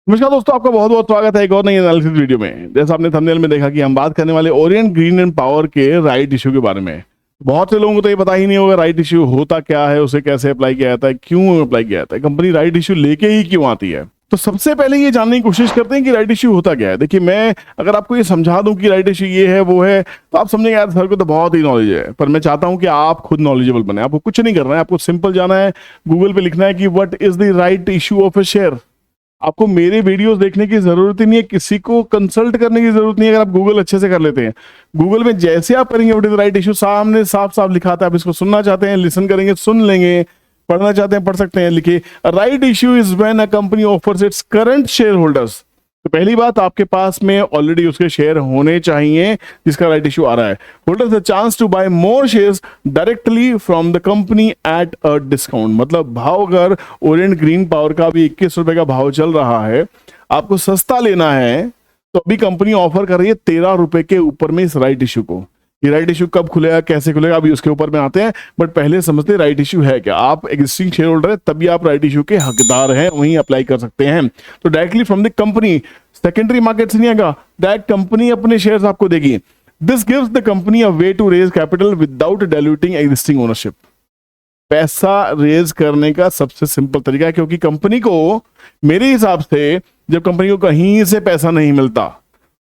नमस्कार दोस्तों, आपका बहुत बहुत स्वागत है एक और नई एनालिसिस वीडियो में। जैसा आपने थंबनेल में देखा कि हम बात करने वाले ओरिएंट ग्रीन एंड पावर के राइट इशू के बारे में। बहुत से लोगों को तो ये पता ही नहीं होगा राइट इशू होता क्या है, उसे कैसे अप्लाई किया जाता है, क्यों अप्लाई किया जाता है, कंपनी राइट इशू लेके ही क्यों आती है। तो सबसे पहले ये जानने की कोशिश करते हैं कि राइट इशू होता क्या है। देखिए, मैं अगर आपको ये समझा दूं कि राइट इशू ये है वो है तो आप समझेंगे यार सर को तो बहुत ही नॉलेज है, पर मैं चाहता हूं कि आप खुद नॉलेजेबल बने। आपको कुछ नहीं करना है, आपको सिंपल जाना है, गूगल पे लिखना है कि what is the right issue of A share. आपको मेरे वीडियोस देखने की जरूरत ही नहीं है, किसी को कंसल्ट करने की जरूरत नहीं है। अगर आप गूगल अच्छे से कर लेते हैं, गूगल में जैसे आप करेंगे व्हाट इज राइट इशू सामने साफ साफ लिखा था। आप इसको सुनना चाहते हैं लिसन करेंगे, सुन लेंगे, पढ़ना चाहते हैं पढ़ सकते हैं। लिखिए, right issue is when a company offers its current share holders. तो पहली बात, आपके पास में ऑलरेडी उसके शेयर होने चाहिए जिसका राइट इशू आ रहा है। Holders the chance to buy more shares directly from the company at a discount. मतलब भाव, अगर ओरिएंट ग्रीन पावर का भी 21 रुपए का भाव चल रहा है, आपको सस्ता लेना है तो अभी कंपनी ऑफर कर रही है 13 रुपए के ऊपर में इस राइट इशू को। ये राइट इशू कब खुलेगा, कैसे खुलेगा, अभी उसके ऊपर में आते हैं। बट पहले समझते हैं राइट इशू है क्या। आप एग्जिस्टिंग शेयर होल्डर है तभी आप राइट इशू के हकदार हैं, वहीं अप्लाई कर सकते हैं। तो directly from the company, secondary market से नहीं आएगा, डायरेक्ट कंपनी अपने शेयर्स आपको देगी। This gives the company a way to raise capital without diluting existing ownership. पैसा रेज करने का सबसे सिंपल तरीका है, क्योंकि कंपनी को, मेरे हिसाब से, जब कंपनी को कहीं से पैसा नहीं मिलता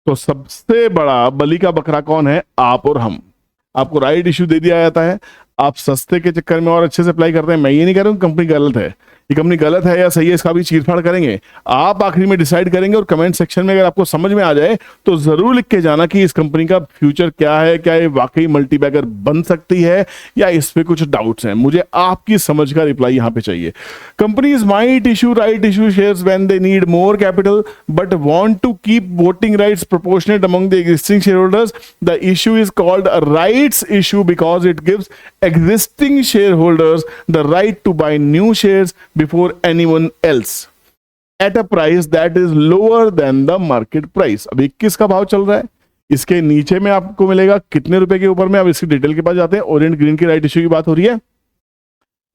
तो सबसे बड़ा बलि का बकरा कौन है? आप और हम। आपको राइट इशू दे दिया जाता है, आप सस्ते के चक्कर में और अच्छे से अप्लाई करते हैं। मैं ये नहीं कह रहा हूं कंपनी गलत है, ये कंपनी गलत है या सही है इसका भी चीरफाड़ करेंगे, आप आखिरी में डिसाइड करेंगे। और कमेंट सेक्शन में अगर आपको समझ में आ जाए तो जरूर लिख के जाना कि इस कंपनी का फ्यूचर क्या है, क्या ये वाकई मल्टीबैगर बन सकती है या इस पे कुछ डाउट्स हैं। मुझे आपकी समझ का रिप्लाई यहाँ पे चाहिए। Companies might issue right issue shares when they need more capital but want to keep voting rights proportionate among the existing share holders. The issue is called a rights issue because it gives existing shareholders the right to buy new shares before anyone else at a price that is lower than the market price। अब 21 का भाव चल रहा है, इसके नीचे में आपको मिलेगा कितने रुपए के ऊपर में। अब इसकी डिटेल के पास जाते हैं। ओरिएंट ग्रीन की राइट इशू की बात हो रही है।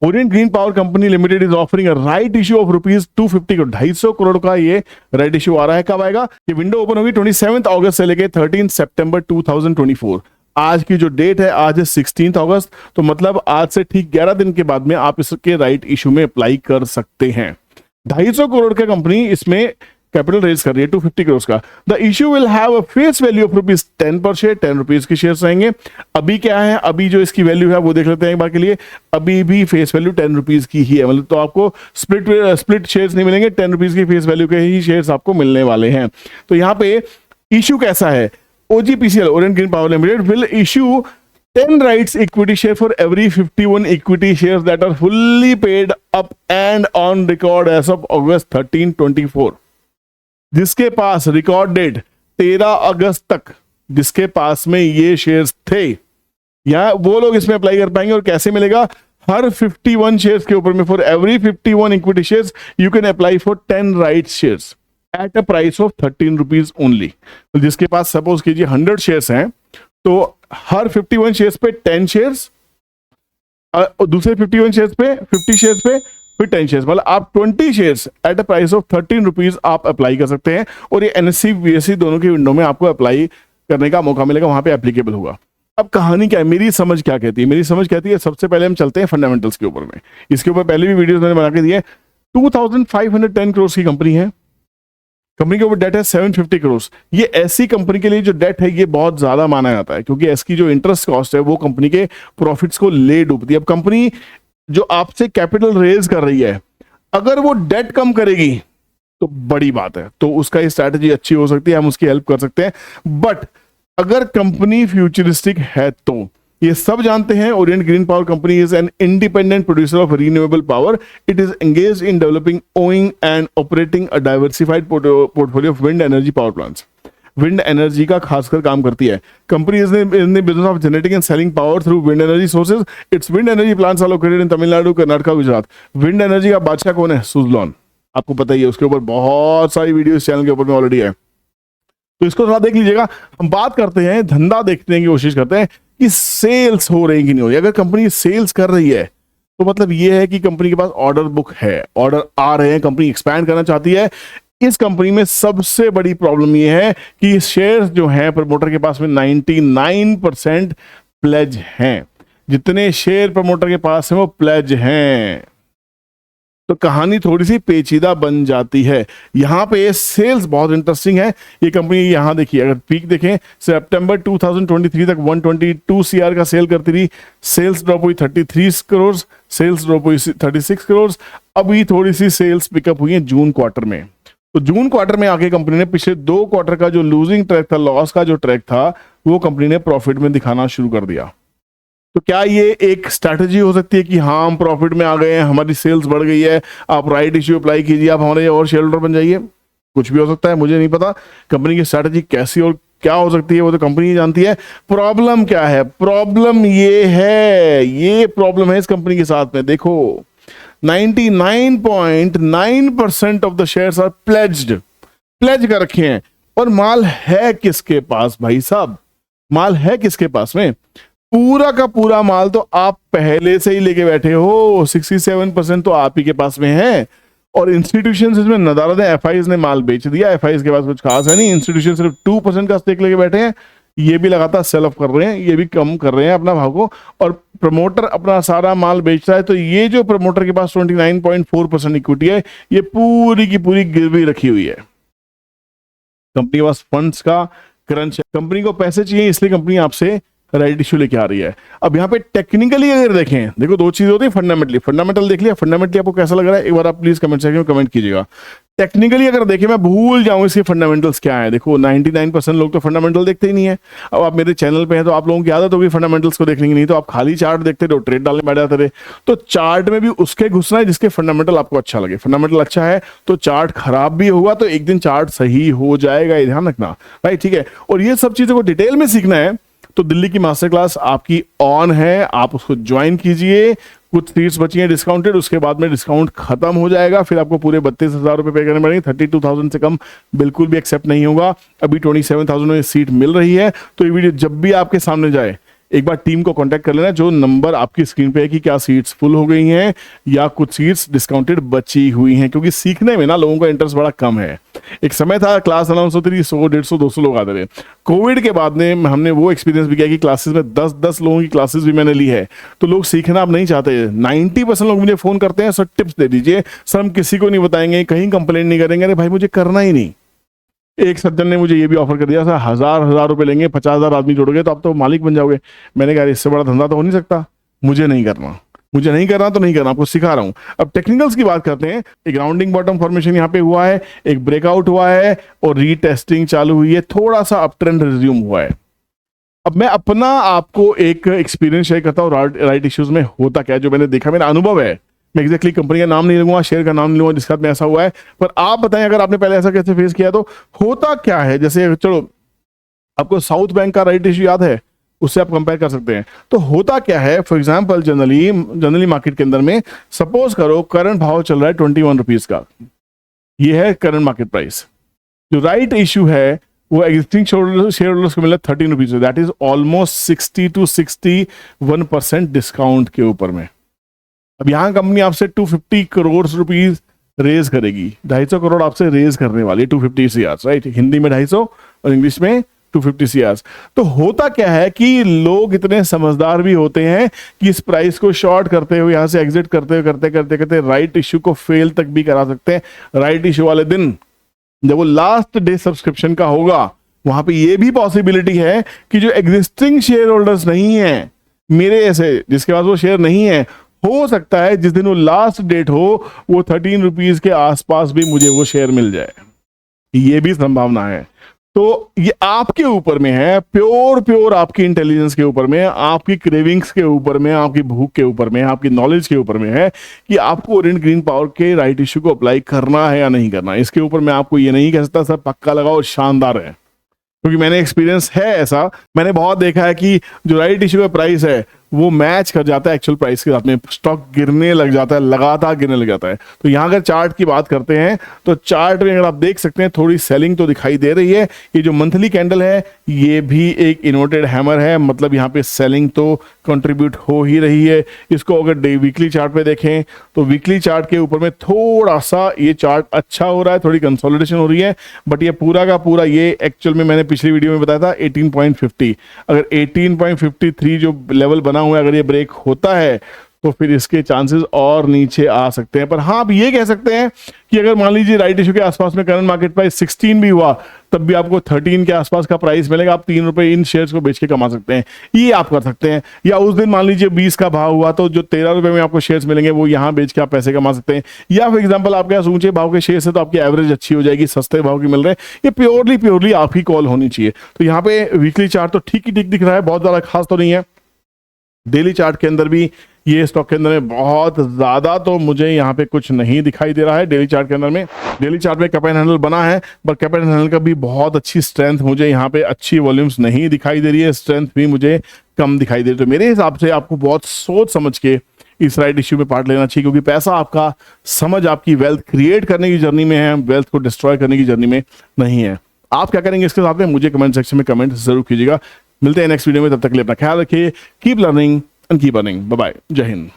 Orient green power company limited is offering a right issue of rupees 250 crore, 250 crore का ये राइट इशू आ रहा है। कब आएगा? ये विंडो ओपन होगी 27 अगस्त से लेके 13 सितंबर 2024। आज की जो डेट है, आज है 16 अगस्त, तो मतलब आज से ठीक 11 दिन के बाद में आप इसके राइट इशू में अप्लाई कर सकते हैं। 250 करोड़ का कंपनी इसमें कैपिटल रेज कर रही है, 250 करोड़ का। The issue will have a face value of rupees 10 पर शेयर, 10 रुपीज के शेयर रहेंगे। अभी क्या है, अभी जो इसकी वैल्यू है वो देख लेते हैं एक बार के लिए। अभी भी फेस वैल्यू 10 रुपीज की ही है, मतलब तो आपको स्प्लिट शेयर्स नहीं मिलेंगे, 10 रुपीज की फेस वैल्यू के ही शेयर्स आपको मिलने वाले हैं। तो यहाँ पे इशू कैसा है? OGPCL, Orient Green Power Limited, will issue 10 rights equity share for every 51 equity shares that are fully paid up and on record as of August 13, 24। जिसके पास रिकॉर्ड डेट 13 अगस्त तक जिसके पास में ये शेयर्स थे, या वो लोग इसमें अप्लाई कर पाएंगे। और कैसे मिलेगा? हर 51 शेयर्स के ऊपर में, for every 51 equity shares you can apply for 10 rights shares at a price of 13 rupees only. तो जिसके पास सपोज कीजिए 100 शेयर्स हैं, तो हर 51 शेयर्स पे 10 शेयर्स, दूसरे 51 शेयर्स पे 50 शेयर्स पे फिर 10 शेयर्स, मतलब आप 20 shares at a price of 13 rupees आप अप्लाई कर सकते हैं। और ये NSE BSE दोनों की विंडो में आपको अप्लाई करने का मौका मिलेगा, वहां पे एप्लीकेबल होगा। अब कहानी क्या है, मेरी समझ क्या कहती है? मेरी समझ कहती है, सबसे पहले हम चलते हैं फंडामेंटल्स के ऊपर में। इसके ऊपर पहले भी वीडियोस मैंने बना के दिए। 2510 करोड़ की कंपनी है, कंपनी के ऊपर डेट है 750 करोड़। ये ऐसी कंपनी के लिए जो डेट है ये बहुत ज्यादा माना जाता है, क्योंकि इसकी जो इंटरेस्ट कॉस्ट है वो कंपनी के प्रॉफिट्स को ले डूबती है। अब कंपनी जो आपसे कैपिटल रेज कर रही है, अगर वो डेट कम करेगी तो बड़ी बात है, तो उसका ये स्ट्रैटेजी अच्छी हो सकती है, हम उसकी हेल्प कर सकते हैं। बट अगर कंपनी फ्यूचरिस्टिक है तो ये सब जानते हैं, orient green power company is an independent producer of renewable power. It is engaged in developing, owning and operating a diversified portfolio of wind energy power plants. Wind energy का खासकर काम करती है company. Is in the business of generating and selling power through wind energy sources. Its wind energy plants are located in Tamil Nadu, Karnataka, Gujarat. Wind energy का बादशाह कौन है? सुजलॉन, आपको पता ही है, उसके ऊपर बहुत सारी वीडियो इस चैनल के ऊपर में ऑलरेडी है, तो इसको थोड़ा देख लीजिएगा। हम बात करते हैं, धंधा देखने की कोशिश करते हैं कि सेल्स हो रही कि नहीं हो रही। अगर कंपनी सेल्स कर रही है तो मतलब ये है कि कंपनी के पास ऑर्डर बुक है, ऑर्डर आ रहे हैं, कंपनी एक्सपैंड करना चाहती है। इस कंपनी में सबसे बड़ी प्रॉब्लम ये है कि शेयर्स जो हैं प्रमोटर के पास में 99% प्लेज हैं। जितने शेयर प्रमोटर के पास हैं वो प्लेज हैं, तो कहानी थोड़ी सी पेचीदा बन जाती है। यहाँ पे सेल्स बहुत इंटरेस्टिंग है। ये कंपनी यहाँ देखिए, अगर पीक देखें सितंबर 2023 तक 122 सीआर का सेल करती रही। सेल्स ड्रॉप हुई 33 करोड़, सेल्स ड्रॉप हुई 36 करोड़। अभी थोड़ी सी सेल्स पिकअप हुई है जून क्वार्टर में। तो जून क्वार्टर में आके कंपनी ने पिछले 2 क्वार्टर का जो लूजिंग ट्रैक था, लॉस का जो ट्रैक था, वो कंपनी ने प्रॉफिट में दिखाना शुरू कर दिया। तो क्या ये एक स्ट्रैटेजी हो सकती है कि हाँ हम प्रॉफिट में आ गए हैं, हमारी सेल्स बढ़ गई है, आप राइट इश्यू अप्लाई कीजिए, आप हमारे और शेयर होल्डर बन जाइए? कुछ भी हो सकता है, मुझे नहीं पता कंपनी की स्ट्रैटेजी कैसी और क्या हो सकती है, वो तो कंपनी ही जानती है। प्रॉब्लम क्या है? प्रॉब्लम ये है, ये प्रॉब्लम है इस कंपनी के साथ में। देखो 99.9% of the shares are pledged, pledge कर रखे हैं। और माल है किसके पास भाई साहब? माल है किसके पास में? पूरा का पूरा माल तो आप पहले से ही लेके बैठे हो। 67% तो आप ही के पास में है। और इंस्टीट्यूशन इसमें नदारद है, एफआईज ने माल बेच दिया, एफआईज के पास कुछ खास है नहीं। इंस्टीट्यूशन सिर्फ 2% का स्टेक लेके बैठे हैं, ये भी लगातार सेल ऑफ कर रहे हैं, ये भी कम कर रहे हैं अपना भाव को, और प्रमोटर अपना सारा माल बेच रहा है। तो ये जो प्रमोटर के पास 29.4% इक्विटी है, ये पूरी की पूरी गिरवी रखी हुई है। कंपनी के पास फंड्स का क्रंच है, कंपनी को पैसे चाहिए, इसलिए कंपनी आपसे राइट इश्यू लेके आ रही है। अब यहाँ पे टेक्निकली अगर देखें, देखो 2 चीजें होती है, फंडामेंटली, फंडामेंटल देख लिया, फंडामेंटली आपको कैसा लग रहा है एक बार आप प्लीज कमेंट सेक्शन में कमेंट कीजिएगा। टेक्निकली अगर देखें, मैं भूल जाऊं इसके फंडामेंटल्स क्या है। देखो 99% लोग तो फंडामेंटल देखते ही नहीं है। अब आप मेरे चैनल पे हैं तो आप लोगों की आदत होगी फंडामेंटल्स को देखने की, नहीं तो आप खाली चार्ट देखते थे, ट्रेड डालने बैठ जाते थे। तो चार्ट में भी उसके घुसना है जिसके फंडामेंटल आपको अच्छा लगे। फंडामेंटल अच्छा है तो चार्ट खराब भी होगा तो एक दिन चार्ट सही हो जाएगा, ये ध्यान रखना भाई, ठीक है। और ये सब चीजों को डिटेल में सीखना है तो दिल्ली की मास्टर क्लास आपकी ऑन है, आप उसको ज्वाइन कीजिए। कुछ सीट्स बची हैं डिस्काउंटेड, उसके बाद में डिस्काउंट खत्म हो जाएगा, फिर आपको पूरे 32,000 रुपए पे करने पड़ेंगे। 32,000 से कम बिल्कुल भी एक्सेप्ट नहीं होगा। अभी 27,000 में सीट मिल रही है। तो ये वीडियो जब भी आपके सामने जाए एक बार टीम को कांटेक्ट कर लेना, जो नंबर आपकी स्क्रीन पे है, कि क्या सीट्स फुल हो गई हैं या कुछ सीट्स डिस्काउंटेड बची हुई हैं। क्योंकि सीखने में ना लोगों का इंटरेस्ट बड़ा कम है। एक समय था क्लास अनाउंस होती थी, 100, 150, 200 लोग आते थे। कोविड के बाद में हमने वो एक्सपीरियंस भी किया कि क्लासेस में 10-10 लोगों की क्लासेस भी मैंने ली है। तो लोग सीखना अब नहीं चाहते। 90% लोग मुझे फोन करते हैं, सर टिप्स दे दीजिए, सर हम किसी को नहीं बताएंगे, कहीं कंप्लेंट नहीं करेंगे। अरे भाई मुझे करना ही नहीं। एक सज्जन ने मुझे ये भी ऑफर कर दिया, सर 1,000 रुपए लेंगे, 50,000 आदमी जोड़ोगे तो आप तो मालिक बन जाओगे। मैंने कहा इससे बड़ा धंधा तो हो नहीं सकता, मुझे नहीं करना, मुझे नहीं करना तो नहीं करना, आपको सिखा रहा हूं। अब टेक्निकल्स की बात करते हैं। एक राउंडिंग बॉटम फॉर्मेशन यहाँ पे हुआ है, एक ब्रेकआउट हुआ है और रीटेस्टिंग चालू हुई है, थोड़ा सा अप ट्रेंड रिज्यूम हुआ है। अब मैं अपना आपको एक एक्सपीरियंस शेयर करता हूँ राइट इश्यूज में होता क्या है, जो मैंने देखा, मेरा अनुभव है। मैं एग्जैक्टली कंपनी का नाम नहीं लूंगा, शेयर का नाम नहीं लूंगा जिसके साथ में ऐसा हुआ है, पर आप बताएं अगर आपने पहले ऐसा कैसे फेस किया तो होता क्या है। जैसे चलो आपको साउथ बैंक का राइट इश्यू याद है, उससे आप कंपेयर कर सकते हैं। तो होता क्या है, फॉर एग्जांपल जनरली मार्केट के अंदर में सपोज करो करंट भाव चल रहा है 21 रुपीज का, ये है करंट मार्केट प्राइस। जो राइट इश्यू है वो एग्जिस्टिंग शेयर होल्डर्स को मिला 13 rupees, that is almost 60 to 61% discount के ऊपर में। अब यहां कंपनी आपसे 250 करोड़ रुपीज रेज करेगी, 250 करोड़ आपसे रेज करने वाली है, 250 CR, राइट। हिंदी में 250 और इंग्लिश में 250 CR। तो होता क्या है कि लोग इतने समझदार भी होते हैं कि इस प्राइस को शॉर्ट करते हुए यहां से एग्जिट करते करते राइट इश्यू को फेल तक भी करा सकते हैं। राइट इश्यू वाले दिन जब वो लास्ट डे सब्सक्रिप्शन का होगा, वहां पे ये भी पॉसिबिलिटी है कि जो एग्जिस्टिंग शेयर होल्डर्स नहीं है, मेरे ऐसे जिसके पास वो शेयर नहीं है, हो सकता है जिस दिन वो लास्ट डेट हो वो 13 रुपीज के आसपास भी मुझे वो शेयर मिल जाए, ये भी संभावना है। तो ये आपके ऊपर में है, प्योर आपकी इंटेलिजेंस के ऊपर में, आपकी क्रेविंग्स के ऊपर में, आपकी भूख के ऊपर में, आपकी नॉलेज के ऊपर में है कि आपको ओरिएंट ग्रीन पावर के राइट इश्यू को अप्लाई करना है या नहीं करना। इसके ऊपर मैं आपको ये नहीं कह सकता सर पक्का लगाओ शानदार है, क्योंकि मैंने एक्सपीरियंस है ऐसा, मैंने बहुत देखा है कि जो राइट इश्यू का प्राइस है वो मैच कर जाता है एक्चुअल प्राइस के साथ में, स्टॉक गिरने लग जाता है, लगातार गिरने लग जाता है। तो यहाँ अगर चार्ट की बात करते हैं तो चार्ट में अगर आप देख सकते हैं थोड़ी सेलिंग तो दिखाई दे रही है। ये जो मंथली कैंडल है ये भी एक इन्वर्टेड हैमर है, मतलब यहाँ पे सेलिंग तो कंट्रीब्यूट हो ही रही है। इसको अगर वीकली चार्ट पे देखें तो वीकली चार्ट के ऊपर में थोड़ा सा ये चार्ट अच्छा हो रहा है, थोड़ी कंसोलिडेशन हो रही है, बट ये पूरा का पूरा ये एक्चुअल में मैंने पिछली वीडियो में बताया था 18.50, अगर 18.53 जो लेवल बना हुआ है अगर ये ब्रेक होता है तो फिर इसके चांसेस और नीचे आ सकते हैं। पर हाँ, आप ये कह सकते हैं कि अगर मान लीजिए राइट इशू के आसपास में करंट मार्केट प्राइस 16 भी हुआ तब भी आपको 13 के आसपास का प्राइस मिलेगा, आप 3 रुपए इन शेयर्स को बेच के कमा सकते हैं, ये आप कर सकते हैं। या उस दिन मान लीजिए 20 का भाव हुआ तो जो 13 रुपए में आपको शेयर्स मिलेंगे वो यहाँ बेच के आप पैसे कमा सकते हैं। या फॉर एग्जाम्पल आपके पास ऊंचे भाव के शेयर्स है तो आपकी एवरेज अच्छी हो जाएगी, सस्ते भाव की मिल रहे हैं, ये प्योरली आप ही कॉल होनी चाहिए। तो यहाँ पे वीकली चार्ट तो ठीक ही ठीक दिख रहा है, बहुत ज्यादा खास तो नहीं है। डेली चार्ट के अंदर भी ये स्टॉक के अंदर में बहुत ज्यादा तो मुझे यहाँ पे कुछ नहीं दिखाई दे रहा है। डेली चार्ट के अंदर में डेली चार्ट में कैप एंड हैंडल बना है, पर कैप एंड हैंडल का भी बहुत अच्छी स्ट्रेंथ मुझे यहाँ पे अच्छी वॉल्यूम्स नहीं दिखाई दे रही है, स्ट्रेंथ भी मुझे कम दिखाई दे रही है। तो मेरे हिसाब से आपको बहुत सोच समझ के इस राइट इश्यू में पार्ट लेना चाहिए, क्योंकि पैसा आपका समझ आपकी वेल्थ क्रिएट करने की जर्नी में है, वेल्थ को डिस्ट्रॉय करने की जर्नी में नहीं है। आप क्या करेंगे इसके साथ में मुझे कमेंट सेक्शन में कमेंट जरूर कीजिएगा। मिलते हैं नेक्स्ट वीडियो में, तब तक के लिए अपना ख्याल रखिए, keep learning and keep earning. Bye bye, जय हिंद।